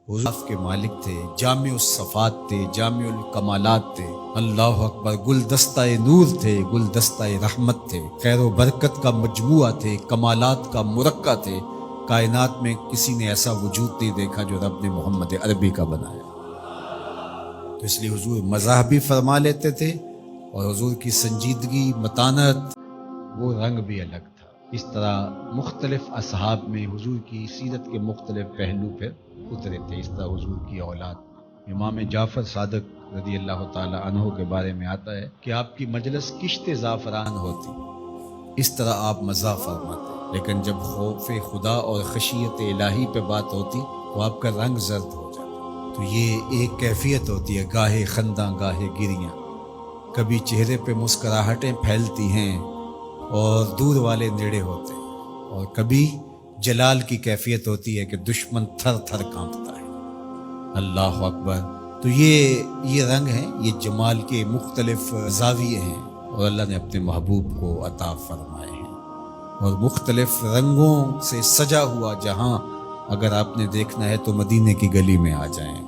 حضور کے مالک تھے، جامع الصفات تھے، جامع الکمالات تھے، اللہ اکبر، گلدستہ نور تھے، گلدستہ رحمت تھے، خیر و برکت کا مجموعہ تھے، کمالات کا مرکہ تھے۔ کائنات میں کسی نے ایسا وجود نہیں دیکھا جو رب نے محمد عربی کا بنایا۔ تو اس لیے حضور مزاح بھی فرما لیتے تھے، اور حضور کی سنجیدگی، متانت، وہ رنگ بھی الگ تھا۔ اس طرح مختلف اصحاب میں حضور کی سیرت کے مختلف پہلو پھر اترے تھے۔ اس طرح حضور کی اولاد امام جعفر صادق رضی اللہ تعالی عنہ کے بارے میں آتا ہے کہ آپ کی مجلس کشت زعفران ہوتی، اس طرح آپ مزاح فرماتے، لیکن جب خوف خدا اور خشیت الہی پہ بات ہوتی تو آپ کا رنگ زرد ہو جاتا۔ تو یہ ایک کیفیت ہوتی ہے، گاہے خنداں گاہے گریاں، کبھی چہرے پہ مسکراہٹیں پھیلتی ہیں اور دور والے نیڑے ہوتے ہیں، اور کبھی جلال کی کیفیت ہوتی ہے کہ دشمن تھر تھر کانپتا ہے۔ اللہ اکبر۔ تو یہ رنگ ہیں، یہ جمال کے مختلف زاویے ہیں، اور اللہ نے اپنے محبوب کو عطا فرمائے ہیں۔ اور مختلف رنگوں سے سجا ہوا جہاں اگر آپ نے دیکھنا ہے تو مدینے کی گلی میں آ جائیں۔